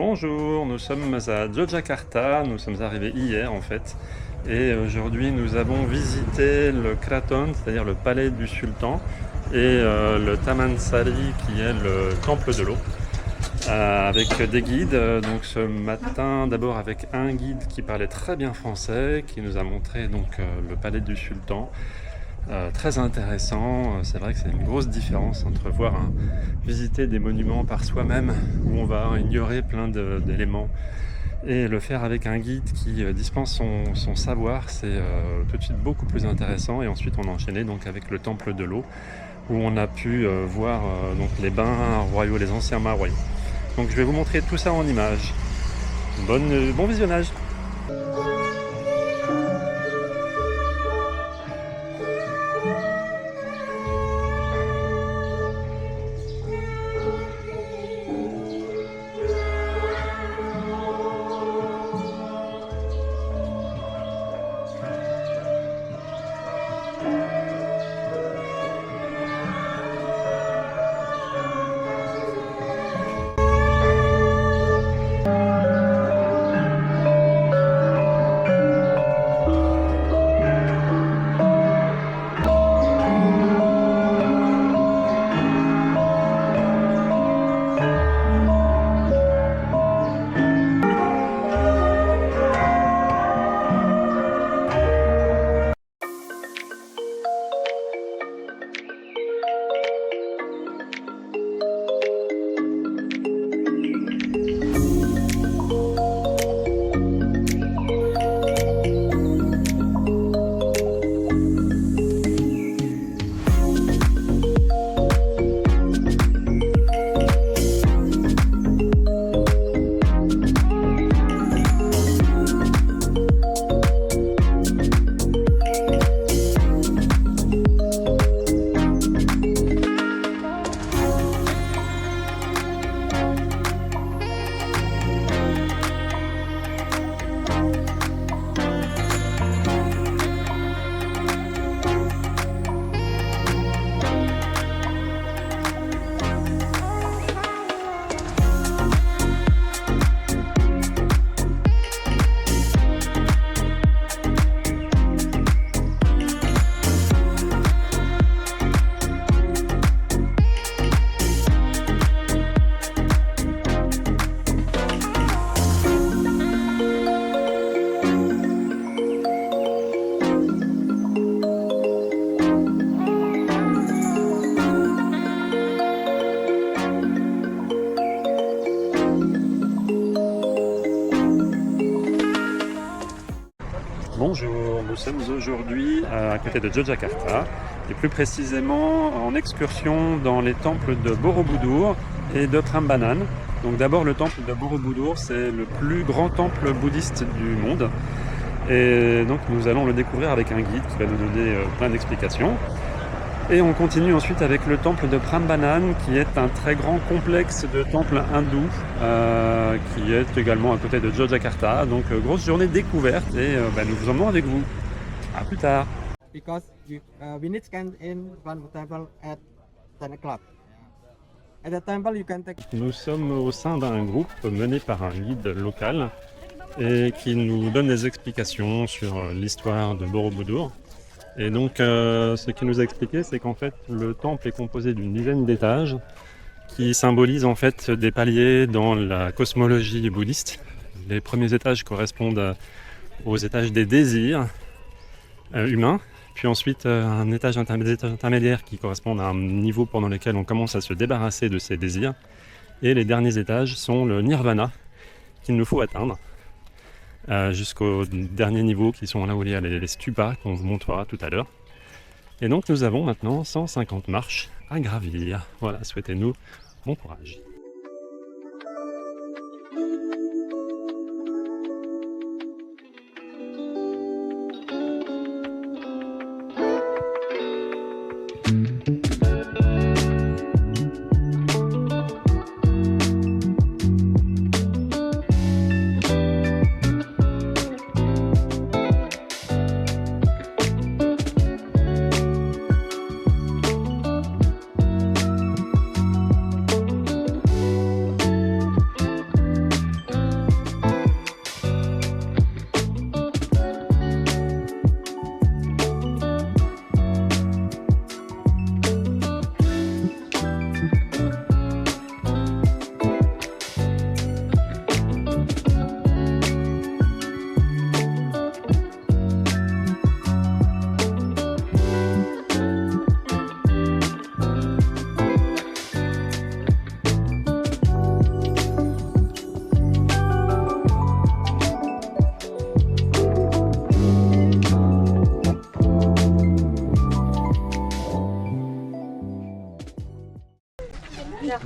Bonjour, nous sommes à Yogyakarta, nous sommes arrivés hier en fait, et aujourd'hui nous avons visité le Kraton, c'est-à-dire le palais du sultan, et le Taman Sari qui est le temple de l'eau, avec des guides. Donc ce matin d'abord avec un guide qui parlait très bien français, qui nous a montré donc le palais du sultan. Très intéressant, c'est vrai que c'est une grosse différence entre visiter des monuments par soi-même où on va ignorer plein d'éléments et le faire avec un guide qui dispense son savoir. C'est tout de suite beaucoup plus intéressant. Et ensuite on a enchaîné donc avec le temple de l'eau où on a pu voir donc les bains royaux, les anciens bains royaux. Donc je vais vous montrer tout ça en images. Bon visionnage. Bonjour, nous sommes aujourd'hui à côté de Yogyakarta et plus précisément en excursion dans les temples de Borobudur et de Prambanan. Donc d'abord le temple de Borobudur, c'est le plus grand temple bouddhiste du monde et donc nous allons le découvrir avec un guide qui va nous donner plein d'explications. Et on continue ensuite avec le temple de Prambanan qui est un très grand complexe de temples hindous qui est également à côté de Yogyakarta. Donc grosse journée découverte et nous vous emmenons avec vous. A plus tard. Because we need scan in one temple at 10 o'clock. At the temple you can take. Nous sommes au sein d'un groupe mené par un guide local et qui nous donne des explications sur l'histoire de Borobudur. Et donc ce qu'il nous a expliqué, c'est qu'en fait le temple est composé d'une dizaine d'étages qui symbolisent en fait des paliers dans la cosmologie bouddhiste. Les premiers étages correspondent aux étages des désirs humains, puis ensuite un étage intermédiaire qui correspond à un niveau pendant lequel on commence à se débarrasser de ces désirs. Et les derniers étages sont le nirvana qu'il nous faut atteindre. Jusqu'au dernier niveau qui sont là où il y a les stupas qu'on vous montrera tout à l'heure. Et donc nous avons maintenant 150 marches à gravir. Voilà, souhaitez-nous bon courage.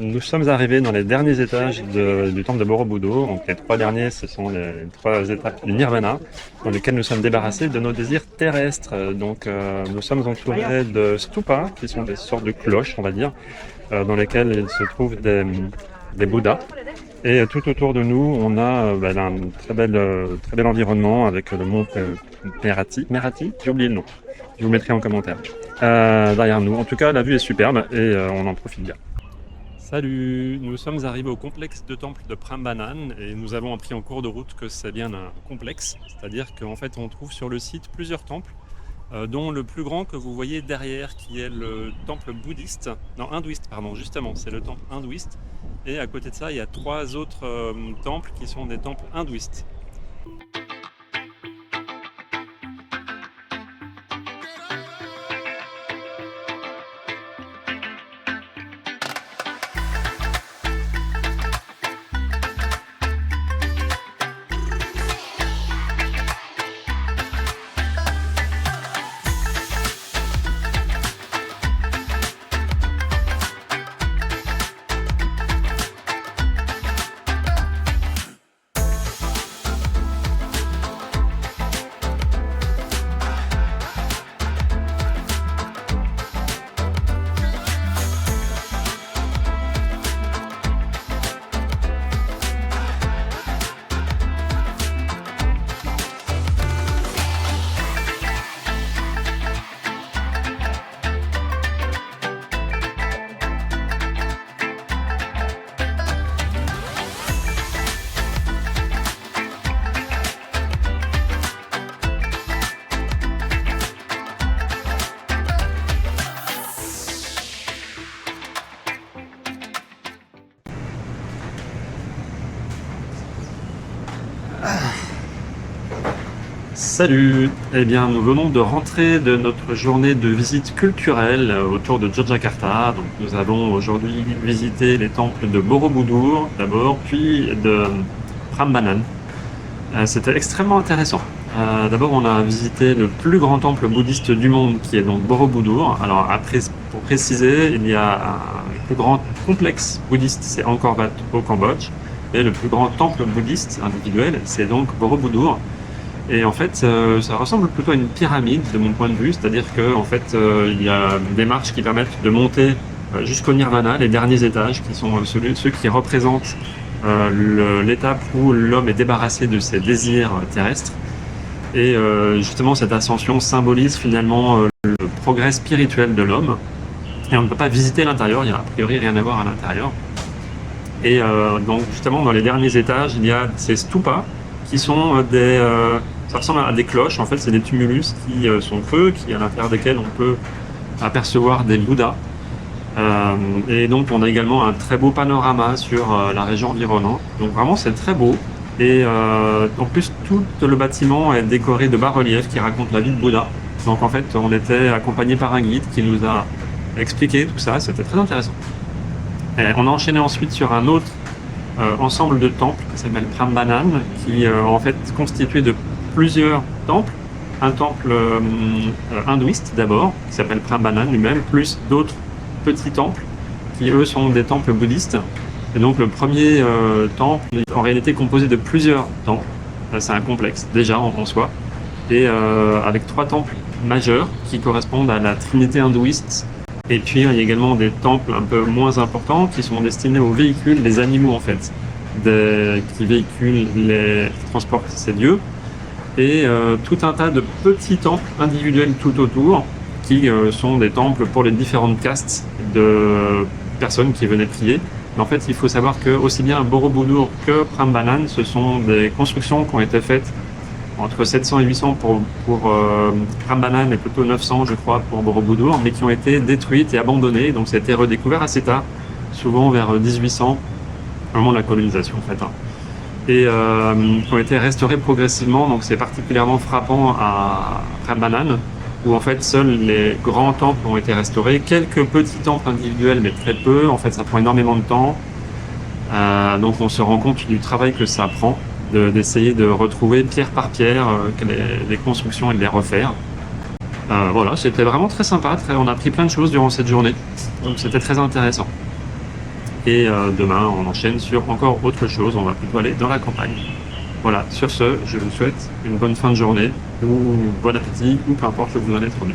Nous sommes arrivés dans les derniers étages du temple de Borobudur. Donc les 3 derniers, ce sont les 3 étapes du Nirvana, dans lesquelles nous sommes débarrassés de nos désirs terrestres. Donc nous sommes entourés de stupas, qui sont des sortes de cloches, on va dire, dans lesquelles il se trouvent des Bouddhas. Et tout autour de nous, on a un très bel environnement avec le mont Merati. Merati, j'ai oublié le nom. Je vous mettrai en commentaire. Derrière nous. En tout cas, la vue est superbe et on en profite bien. Salut, nous sommes arrivés au complexe de temple de Prambanan et nous avons appris en cours de route que c'est bien un complexe, c'est-à-dire qu'en fait on trouve sur le site plusieurs temples, dont le plus grand que vous voyez derrière qui est le temple bouddhiste, non hindouiste pardon, justement c'est le temple hindouiste, et à côté de ça il y a 3 autres temples qui sont des temples hindouistes. Salut! Eh bien, nous venons de rentrer de notre journée de visite culturelle autour de Yogyakarta. Donc, nous avons aujourd'hui visité les temples de Borobudur d'abord, puis de Prambanan. C'était extrêmement intéressant. D'abord, on a visité le plus grand temple bouddhiste du monde, qui est donc Borobudur. Alors, après, pour préciser, il y a un plus grand complexe bouddhiste, c'est Angkor Wat au Cambodge. Et le plus grand temple bouddhiste individuel, c'est donc Borobudur. Et en fait, ça ressemble plutôt à une pyramide de mon point de vue, c'est-à-dire qu'en fait, il y a des marches qui permettent de monter jusqu'au Nirvana, les derniers étages, qui sont ceux qui représentent l'étape où l'homme est débarrassé de ses désirs terrestres. Et justement, cette ascension symbolise finalement le progrès spirituel de l'homme. Et on ne peut pas visiter l'intérieur, il n'y a a priori rien à voir à l'intérieur. Et donc justement, dans les derniers étages, il y a ces stupas, qui sont ça ressemble à des cloches, en fait c'est des tumulus qui sont feux, à l'intérieur desquels on peut apercevoir des Bouddhas. Et donc on a également un très beau panorama sur la région environnante, donc vraiment c'est très beau. Et en plus tout le bâtiment est décoré de bas-reliefs qui racontent la vie de Bouddha. Donc en fait on était accompagné par un guide qui nous a expliqué tout ça, c'était très intéressant. Et on a enchaîné ensuite sur un autre ensemble de temples qui s'appelle Prambanan, qui en fait constitué de plusieurs temples. Un temple hindouiste d'abord, qui s'appelle Prambanan lui-même, plus d'autres petits temples qui eux sont des temples bouddhistes. Et donc le premier temple est en réalité composé de plusieurs temples. C'est un complexe déjà en soi, et avec 3 temples majeurs qui correspondent à la trinité hindouiste. Et puis il y a également des temples un peu moins importants qui sont destinés aux véhicules, les animaux en fait, qui véhiculent qui transportent ces dieux. Et tout un tas de petits temples individuels tout autour qui sont des temples pour les différentes castes de personnes qui venaient prier. Mais en fait, il faut savoir que aussi bien Borobudur que Prambanan, ce sont des constructions qui ont été faites entre 700 et 800 pour Prambanan et plutôt 900 je crois pour Borobudur, mais qui ont été détruites et abandonnées, donc ça a été redécouvert assez tard, souvent vers 1800, au moment de la colonisation en fait. Et qui ont été restaurées progressivement, donc c'est particulièrement frappant à Prambanan, où en fait seuls les grands temples ont été restaurés, quelques petits temples individuels mais très peu, en fait ça prend énormément de temps, donc on se rend compte du travail que ça prend. D'essayer de retrouver pierre par pierre les constructions et de les refaire. Voilà, c'était vraiment très sympa, on a appris plein de choses durant cette journée, donc c'était très intéressant. Et demain, on enchaîne sur encore autre chose. On va plutôt aller dans la campagne. Voilà, sur ce, je vous souhaite une bonne fin de journée, ou bon appétit, ou peu importe où vous en êtes rendu.